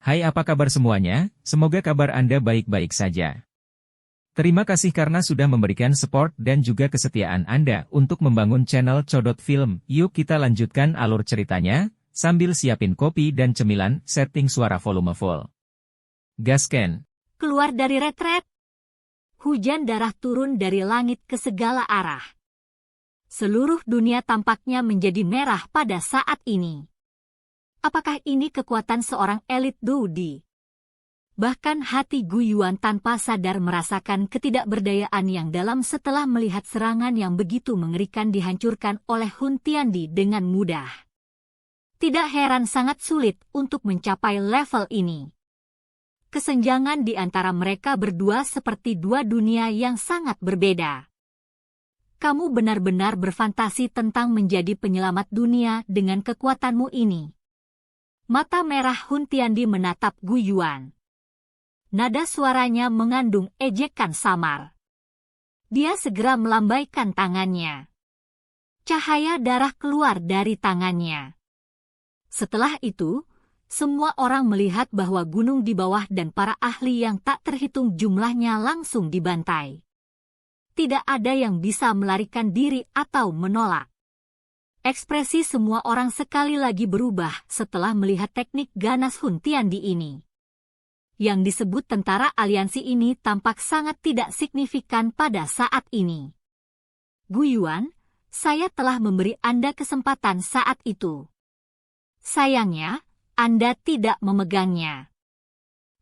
Hai, apa kabar semuanya? Semoga kabar Anda baik-baik saja. Terima kasih karena sudah memberikan support dan juga kesetiaan Anda untuk membangun channel Codot Film. Yuk kita lanjutkan alur ceritanya, sambil siapin kopi dan cemilan, setting suara volume full. Gasken. Keluar dari retret. Hujan darah turun dari langit ke segala arah. Seluruh dunia tampaknya menjadi merah pada saat ini. Apakah ini kekuatan seorang elit Doudi? Bahkan hati Gu Yuan tanpa sadar merasakan ketidakberdayaan yang dalam setelah melihat serangan yang begitu mengerikan dihancurkan oleh Hun Tiandi dengan mudah. Tidak heran sangat sulit untuk mencapai level ini. Kesenjangan di antara mereka berdua seperti dua dunia yang sangat berbeda. Kamu benar-benar berfantasi tentang menjadi penyelamat dunia dengan kekuatanmu ini. Mata merah Hun Tiandi menatap Gu Yuan. Nada suaranya mengandung ejekan samar. Dia segera melambaikan tangannya. Cahaya darah keluar dari tangannya. Setelah itu, semua orang melihat bahwa gunung di bawah dan para ahli yang tak terhitung jumlahnya langsung dibantai. Tidak ada yang bisa melarikan diri atau menolak. Ekspresi semua orang sekali lagi berubah setelah melihat teknik ganas Hun Tiandi ini. Yang disebut tentara aliansi ini tampak sangat tidak signifikan pada saat ini. Gu Yuan, saya telah memberi Anda kesempatan saat itu. Sayangnya, Anda tidak memegangnya.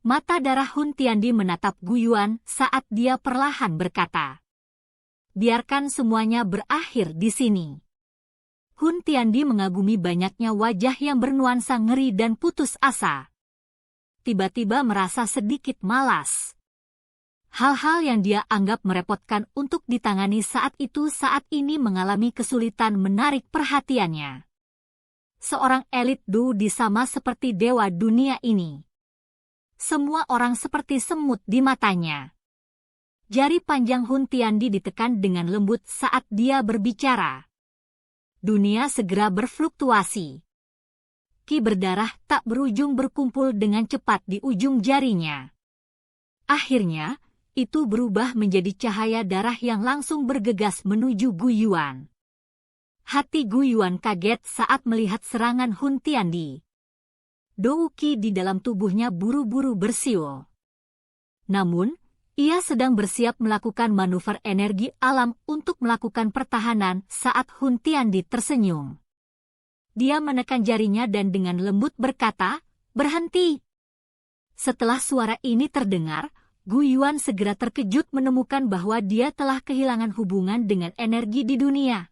Mata darah Hun Tiandi menatap Gu Yuan saat dia perlahan berkata, "Biarkan semuanya berakhir di sini." Hun Tiandi mengagumi banyaknya wajah yang bernuansa ngeri dan putus asa. Tiba-tiba merasa sedikit malas. Hal-hal yang dia anggap merepotkan untuk ditangani saat ini mengalami kesulitan menarik perhatiannya. Seorang elit Doudi sama seperti dewa dunia ini. Semua orang seperti semut di matanya. Jari panjang Hun Tiandi ditekan dengan lembut saat dia berbicara. Dunia segera berfluktuasi. Ki berdarah tak berujung berkumpul dengan cepat di ujung jarinya. Akhirnya, itu berubah menjadi cahaya darah yang langsung bergegas menuju Gu Yuan. Hati Gu Yuan kaget saat melihat serangan Hun Tiandi. Dou Qi di dalam tubuhnya buru-buru bersiul. Namun, ia sedang bersiap melakukan manuver energi alam untuk melakukan pertahanan saat Hun Tiandi tersenyum. Dia menekan jarinya dan dengan lembut berkata, "Berhenti." Setelah suara ini terdengar, Gu Yuan segera terkejut menemukan bahwa dia telah kehilangan hubungan dengan energi di dunia.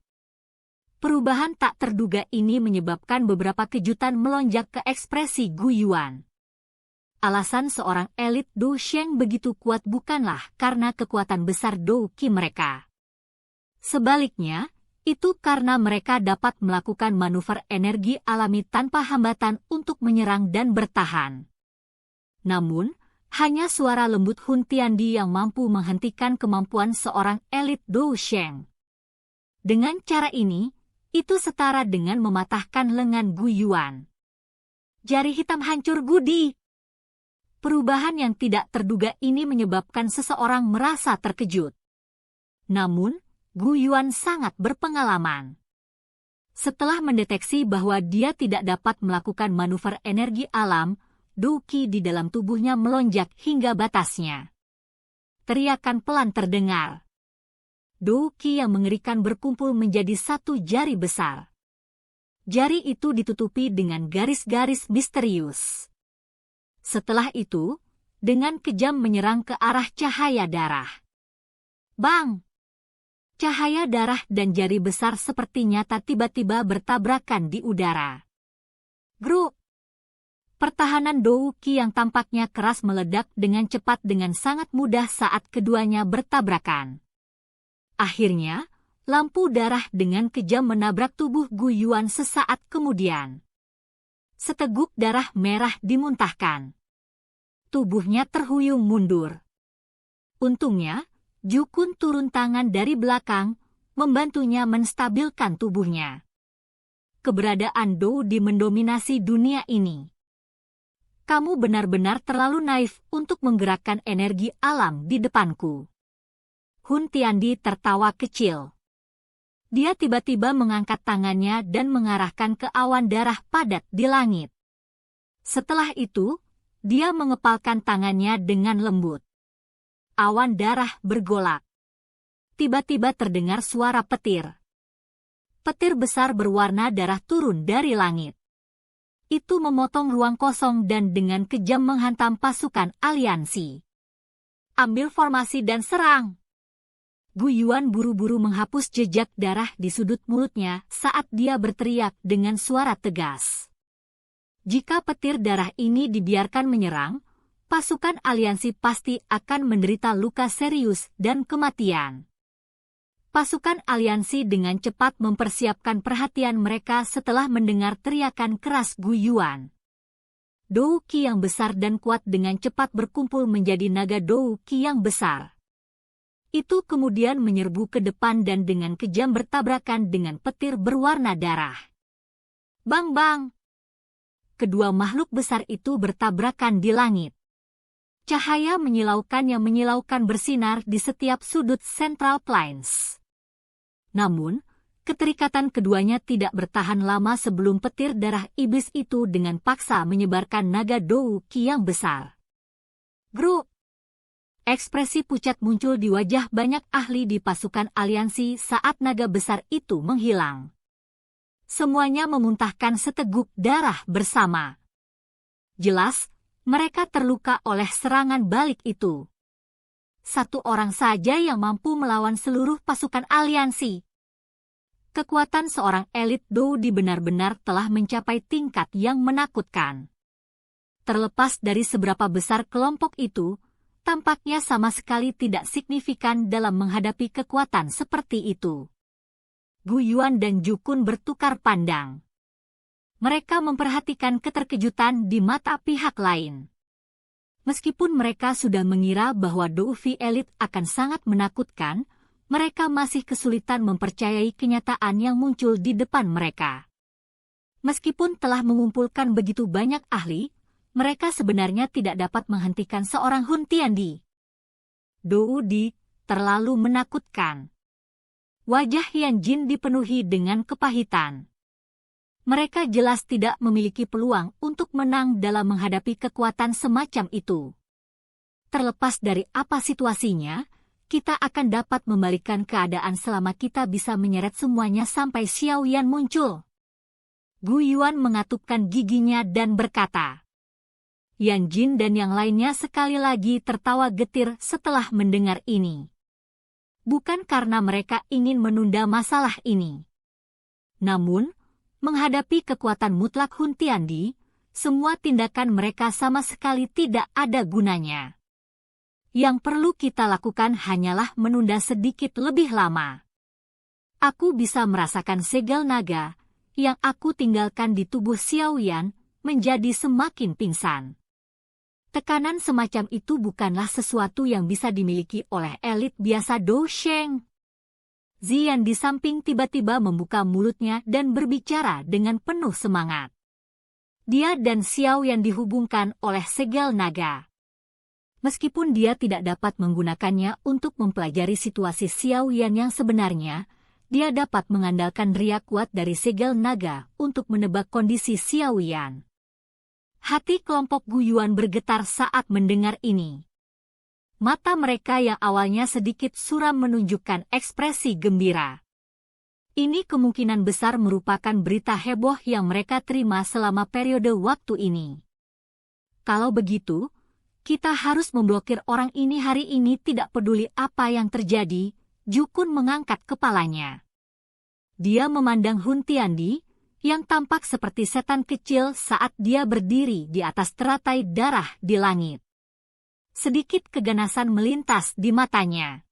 Perubahan tak terduga ini menyebabkan beberapa kejutan melonjak ke ekspresi Gu Yuan. Alasan seorang elit Dou Sheng begitu kuat bukanlah karena kekuatan besar Dou Qi mereka. Sebaliknya, itu karena mereka dapat melakukan manuver energi alami tanpa hambatan untuk menyerang dan bertahan. Namun, hanya suara lembut Hun Tiandi yang mampu menghentikan kemampuan seorang elit Dou Sheng. Dengan cara ini, itu setara dengan mematahkan lengan Gu Yuan. Jari hitam hancur gudi. Perubahan yang tidak terduga ini menyebabkan seseorang merasa terkejut. Namun, Gu Yuan sangat berpengalaman. Setelah mendeteksi bahwa dia tidak dapat melakukan manuver energi alam, Dou Qi di dalam tubuhnya melonjak hingga batasnya. Teriakan pelan terdengar. Dou Qi yang mengerikan berkumpul menjadi satu jari besar. Jari itu ditutupi dengan garis-garis misterius. Setelah itu, dengan kejam menyerang ke arah cahaya darah. Bang! Cahaya darah dan jari besar seperti nyata tiba-tiba bertabrakan di udara. Grup! Pertahanan Dou Qi yang tampaknya keras meledak dengan cepat dengan sangat mudah saat keduanya bertabrakan. Akhirnya, lampu darah dengan kejam menabrak tubuh Gu Yuan sesaat kemudian. Seteguk darah merah dimuntahkan. Tubuhnya terhuyung mundur. Untungnya, Ju Kun turun tangan dari belakang, membantunya menstabilkan tubuhnya. Keberadaan Doudi mendominasi dunia ini. Kamu benar-benar terlalu naif untuk menggerakkan energi alam di depanku. Hun Tiandi tertawa kecil. Dia tiba-tiba mengangkat tangannya dan mengarahkan ke awan darah padat di langit. Setelah itu, dia mengepalkan tangannya dengan lembut. Awan darah bergolak. Tiba-tiba terdengar suara petir. Petir besar berwarna darah turun dari langit. Itu memotong ruang kosong dan dengan kejam menghantam pasukan aliansi. Ambil formasi dan serang. Gu Yuan buru-buru menghapus jejak darah di sudut mulutnya saat dia berteriak dengan suara tegas. Jika petir darah ini dibiarkan menyerang, pasukan aliansi pasti akan menderita luka serius dan kematian. Pasukan aliansi dengan cepat mempersiapkan perhatian mereka setelah mendengar teriakan keras Gu Yuan. Dou Qi yang besar dan kuat dengan cepat berkumpul menjadi naga Dou Qi yang besar. Itu kemudian menyerbu ke depan dan dengan kejam bertabrakan dengan petir berwarna darah. Bang-bang! Kedua makhluk besar itu bertabrakan di langit. Cahaya menyilaukan yang menyilaukan bersinar di setiap sudut Central Plains. Namun, keterikatan keduanya tidak bertahan lama sebelum petir darah iblis itu dengan paksa menyebarkan naga Dou Qi yang besar. Grup! Ekspresi pucat muncul di wajah banyak ahli di pasukan aliansi saat naga besar itu menghilang. Semuanya memuntahkan seteguk darah bersama. Jelas, mereka terluka oleh serangan balik itu. Satu orang saja yang mampu melawan seluruh pasukan aliansi. Kekuatan seorang elit Dou Di benar-benar telah mencapai tingkat yang menakutkan. Terlepas dari seberapa besar kelompok itu, tampaknya sama sekali tidak signifikan dalam menghadapi kekuatan seperti itu. Gu Yuan dan Ju Kun bertukar pandang. Mereka memperhatikan keterkejutan di mata pihak lain. Meskipun mereka sudah mengira bahwa Dou Fi elit akan sangat menakutkan, mereka masih kesulitan mempercayai kenyataan yang muncul di depan mereka. Meskipun telah mengumpulkan begitu banyak ahli, mereka sebenarnya tidak dapat menghentikan seorang Hun Tiandi. Dou Di terlalu menakutkan. Wajah Yan Jin dipenuhi dengan kepahitan. Mereka jelas tidak memiliki peluang untuk menang dalam menghadapi kekuatan semacam itu. Terlepas dari apa situasinya, kita akan dapat membalikkan keadaan selama kita bisa menyeret semuanya sampai Xiao Yan muncul. Gu Yuan mengatupkan giginya dan berkata. Yan Jin dan yang lainnya sekali lagi tertawa getir setelah mendengar ini. Bukan karena mereka ingin menunda masalah ini. Namun, menghadapi kekuatan mutlak Hun Tiandi, semua tindakan mereka sama sekali tidak ada gunanya. Yang perlu kita lakukan hanyalah menunda sedikit lebih lama. Aku bisa merasakan segel naga yang aku tinggalkan di tubuh Xiao Yan menjadi semakin pingsan. Tekanan semacam itu bukanlah sesuatu yang bisa dimiliki oleh elit biasa Dou Sheng. Ziyan di samping tiba-tiba membuka mulutnya dan berbicara dengan penuh semangat. Dia dan Xiao Yan dihubungkan oleh segel naga. Meskipun dia tidak dapat menggunakannya untuk mempelajari situasi Xiao Yan yang sebenarnya, dia dapat mengandalkan riak kuat dari segel naga untuk menebak kondisi Xiao Yan. Hati kelompok Gu Yuan bergetar saat mendengar ini. Mata mereka yang awalnya sedikit suram menunjukkan ekspresi gembira. Ini kemungkinan besar merupakan berita heboh yang mereka terima selama periode waktu ini. Kalau begitu, kita harus memblokir orang ini hari ini tidak peduli apa yang terjadi, Ju Kun mengangkat kepalanya. Dia memandang Hun Tiandi, yang tampak seperti setan kecil saat dia berdiri di atas teratai darah di langit. Sedikit keganasan melintas di matanya.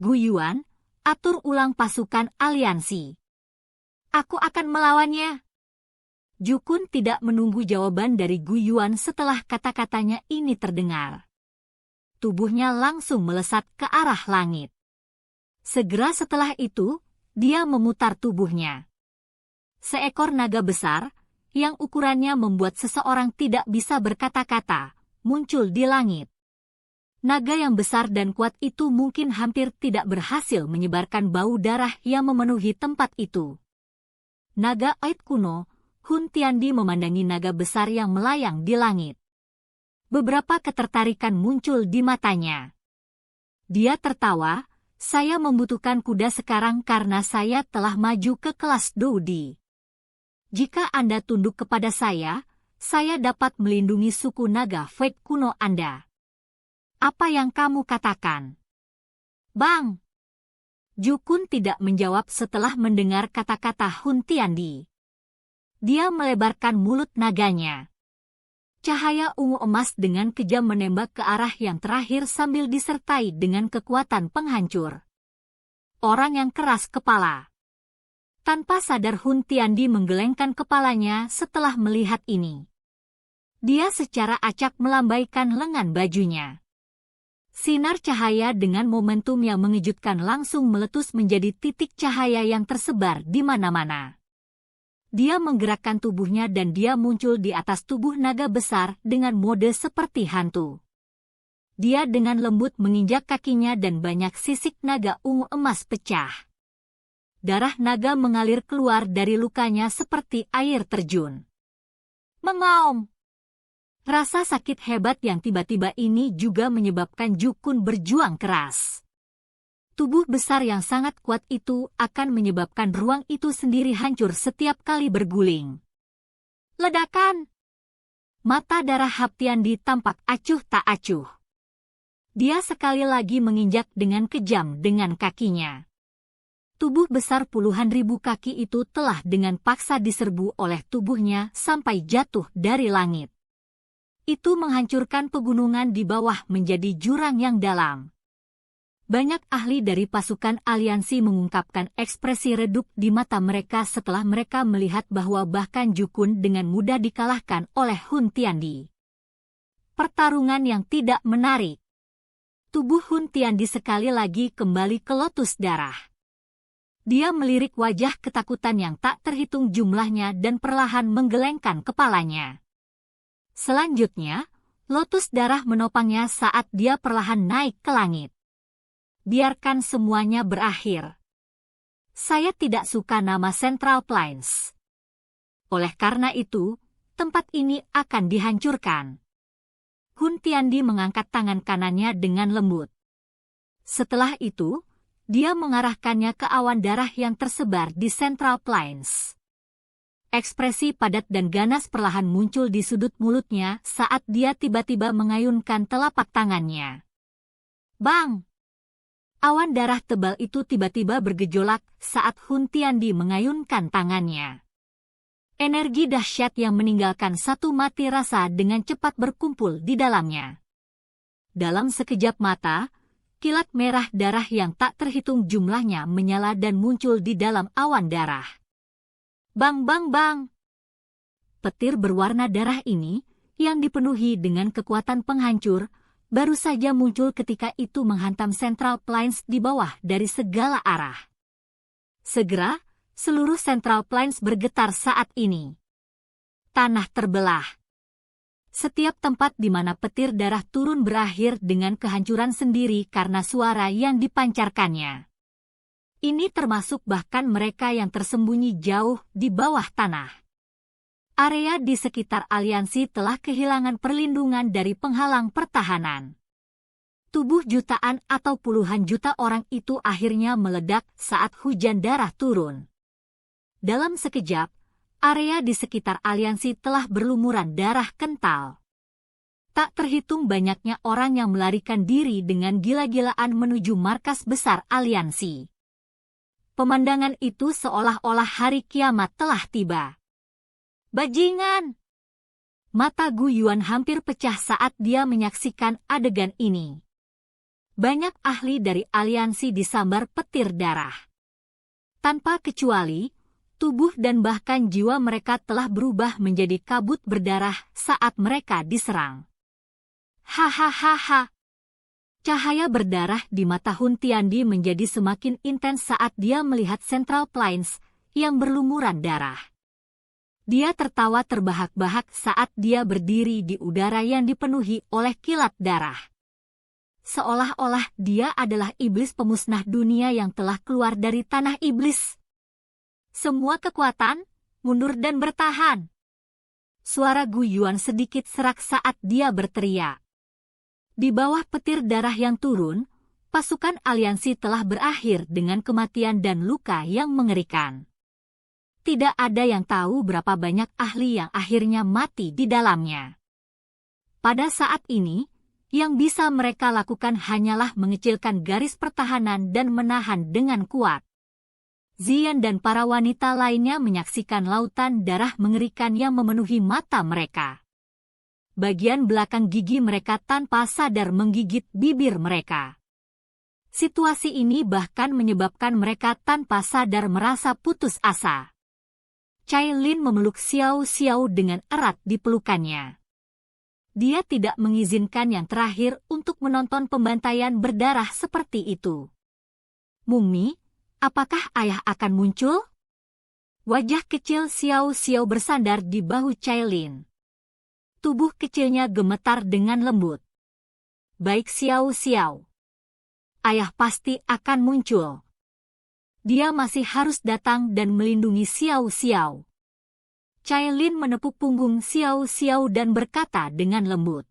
Gu Yuan, atur ulang pasukan aliansi. Aku akan melawannya. Ju Kun tidak menunggu jawaban dari Gu Yuan setelah kata-katanya ini terdengar. Tubuhnya langsung melesat ke arah langit. Segera setelah itu, dia memutar tubuhnya. Seekor naga besar, yang ukurannya membuat seseorang tidak bisa berkata-kata, muncul di langit. Naga yang besar dan kuat itu mungkin hampir tidak berhasil menyebarkan bau darah yang memenuhi tempat itu. Naga Oid kuno, Hun Tiandi memandangi naga besar yang melayang di langit. Beberapa ketertarikan muncul di matanya. Dia tertawa, saya membutuhkan kuda sekarang karena saya telah maju ke kelas Doudi. Jika Anda tunduk kepada saya dapat melindungi suku naga Fake kuno Anda. Apa yang kamu katakan? Bang! Jukun tidak menjawab setelah mendengar kata-kata Hun Tiandi. Dia melebarkan mulut naganya. Cahaya ungu emas dengan kejam menembak ke arah yang terakhir sambil disertai dengan kekuatan penghancur. Orang yang keras kepala. Tanpa sadar Hun Tiandi menggelengkan kepalanya setelah melihat ini. Dia secara acak melambaikan lengan bajunya. Sinar cahaya dengan momentum yang mengejutkan langsung meletus menjadi titik cahaya yang tersebar di mana-mana. Dia menggerakkan tubuhnya dan dia muncul di atas tubuh naga besar dengan mode seperti hantu. Dia dengan lembut menginjak kakinya dan banyak sisik naga ungu emas pecah. Darah naga mengalir keluar dari lukanya seperti air terjun. Mengaum! Rasa sakit hebat yang tiba-tiba ini juga menyebabkan Jukun berjuang keras. Tubuh besar yang sangat kuat itu akan menyebabkan ruang itu sendiri hancur setiap kali berguling. Ledakan! Mata darah Haptiandi tampak acuh tak acuh. Dia sekali lagi menginjak dengan kejam dengan kakinya. Tubuh besar puluhan ribu kaki itu telah dengan paksa diserbu oleh tubuhnya sampai jatuh dari langit. Itu menghancurkan pegunungan di bawah menjadi jurang yang dalam. Banyak ahli dari pasukan aliansi mengungkapkan ekspresi redup di mata mereka setelah mereka melihat bahwa bahkan Jukun dengan mudah dikalahkan oleh Hun Tiandi. Pertarungan yang tidak menarik. Tubuh Hun Tiandi sekali lagi kembali ke lotus darah. Dia melirik wajah ketakutan yang tak terhitung jumlahnya dan perlahan menggelengkan kepalanya. Selanjutnya, lotus darah menopangnya saat dia perlahan naik ke langit. Biarkan semuanya berakhir. Saya tidak suka nama Central Plains. Oleh karena itu, tempat ini akan dihancurkan. Hun Tiandi mengangkat tangan kanannya dengan lembut. Setelah itu, dia mengarahkannya ke awan darah yang tersebar di Central Plains. Ekspresi padat dan ganas perlahan muncul di sudut mulutnya saat dia tiba-tiba mengayunkan telapak tangannya. Bang! Awan darah tebal itu tiba-tiba bergejolak saat Hun Tiandi mengayunkan tangannya. Energi dahsyat yang meninggalkan satu mati rasa dengan cepat berkumpul di dalamnya. Dalam sekejap mata, kilat merah darah yang tak terhitung jumlahnya menyala dan muncul di dalam awan darah. Bang bang bang. Petir berwarna darah ini, yang dipenuhi dengan kekuatan penghancur, baru saja muncul ketika itu menghantam Central Plains di bawah dari segala arah. Segera, seluruh Central Plains bergetar saat ini. Tanah terbelah. Setiap tempat di mana petir darah turun berakhir dengan kehancuran sendiri karena suara yang dipancarkannya. Ini termasuk bahkan mereka yang tersembunyi jauh di bawah tanah. Area di sekitar aliansi telah kehilangan perlindungan dari penghalang pertahanan. Tubuh jutaan atau puluhan juta orang itu akhirnya meledak saat hujan darah turun. Dalam sekejap, area di sekitar aliansi telah berlumuran darah kental. Tak terhitung banyaknya orang yang melarikan diri dengan gila-gilaan menuju markas besar aliansi. Pemandangan itu seolah-olah hari kiamat telah tiba. Bajingan! Mata Gu Yuan hampir pecah saat dia menyaksikan adegan ini. Banyak ahli dari aliansi disambar petir darah. Tanpa kecuali, tubuh dan bahkan jiwa mereka telah berubah menjadi kabut berdarah saat mereka diserang. Hahaha. Cahaya berdarah di mata Hun Tiandi menjadi semakin intens saat dia melihat Central Plains yang berlumuran darah. Dia tertawa terbahak-bahak saat dia berdiri di udara yang dipenuhi oleh kilat darah. Seolah-olah dia adalah iblis pemusnah dunia yang telah keluar dari tanah iblis. Semua kekuatan, mundur dan bertahan. Suara Gu Yuan sedikit serak saat dia berteriak. Di bawah petir darah yang turun, pasukan aliansi telah berakhir dengan kematian dan luka yang mengerikan. Tidak ada yang tahu berapa banyak ahli yang akhirnya mati di dalamnya. Pada saat ini, yang bisa mereka lakukan hanyalah mengecilkan garis pertahanan dan menahan dengan kuat. Zian dan para wanita lainnya menyaksikan lautan darah mengerikan yang memenuhi mata mereka. Bagian belakang gigi mereka tanpa sadar menggigit bibir mereka. Situasi ini bahkan menyebabkan mereka tanpa sadar merasa putus asa. Cai Lin memeluk Xiao Xiao dengan erat di pelukannya. Dia tidak mengizinkan yang terakhir untuk menonton pembantaian berdarah seperti itu. Mumi, apakah ayah akan muncul? Wajah kecil Xiao Xiao bersandar di bahu Cai Lin. Tubuh kecilnya gemetar dengan lembut. Baik Xiao Xiao. Ayah pasti akan muncul. Dia masih harus datang dan melindungi Xiao Xiao. Cai Lin menepuk punggung Xiao Xiao dan berkata dengan lembut.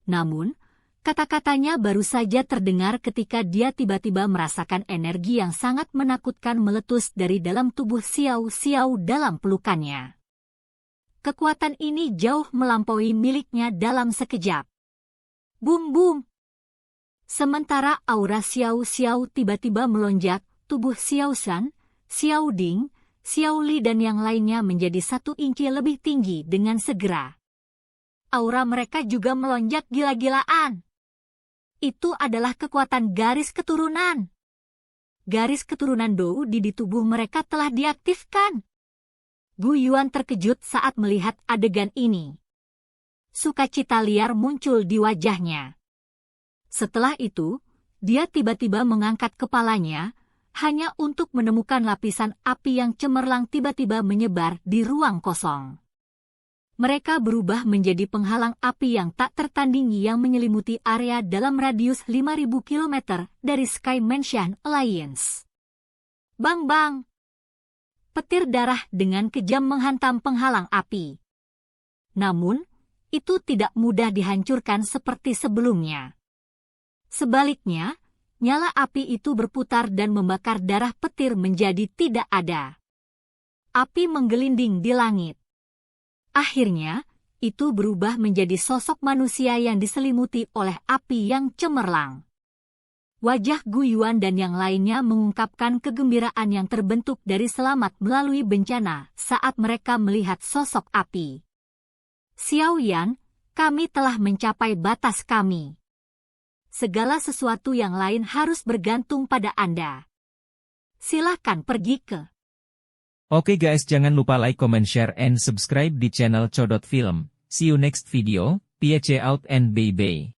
Namun, kata-katanya baru saja terdengar ketika dia tiba-tiba merasakan energi yang sangat menakutkan meletus dari dalam tubuh Xiao Xiao dalam pelukannya. Kekuatan ini jauh melampaui miliknya dalam sekejap. Bum-bum! Sementara aura Xiao Xiao tiba-tiba melonjak, tubuh Xiao Shan, Xiao Ding, Xiao Li dan yang lainnya menjadi 1 inci lebih tinggi dengan segera. Aura mereka juga melonjak gila-gilaan. Itu adalah kekuatan garis keturunan. Garis keturunan Dou di tubuh mereka telah diaktifkan. Gu Yuan terkejut saat melihat adegan ini. Sukacita liar muncul di wajahnya. Setelah itu, dia tiba-tiba mengangkat kepalanya, hanya untuk menemukan lapisan api yang cemerlang tiba-tiba menyebar di ruang kosong. Mereka berubah menjadi penghalang api yang tak tertandingi yang menyelimuti area dalam radius 5.000 km dari Sky Mansion Alliance. Bang-bang! Petir darah dengan kejam menghantam penghalang api. Namun, itu tidak mudah dihancurkan seperti sebelumnya. Sebaliknya, nyala api itu berputar dan membakar darah petir menjadi tidak ada. Api menggelinding di langit. Akhirnya, itu berubah menjadi sosok manusia yang diselimuti oleh api yang cemerlang. Wajah Gu Yuan dan yang lainnya mengungkapkan kegembiraan yang terbentuk dari selamat melalui bencana saat mereka melihat sosok api. Xiao Yan, kami telah mencapai batas kami. Segala sesuatu yang lain harus bergantung pada Anda. Silakan pergi ke. Oke guys, jangan lupa like, comment, share, and subscribe di channel Codot Film. See you next video. Peace out and bye-bye.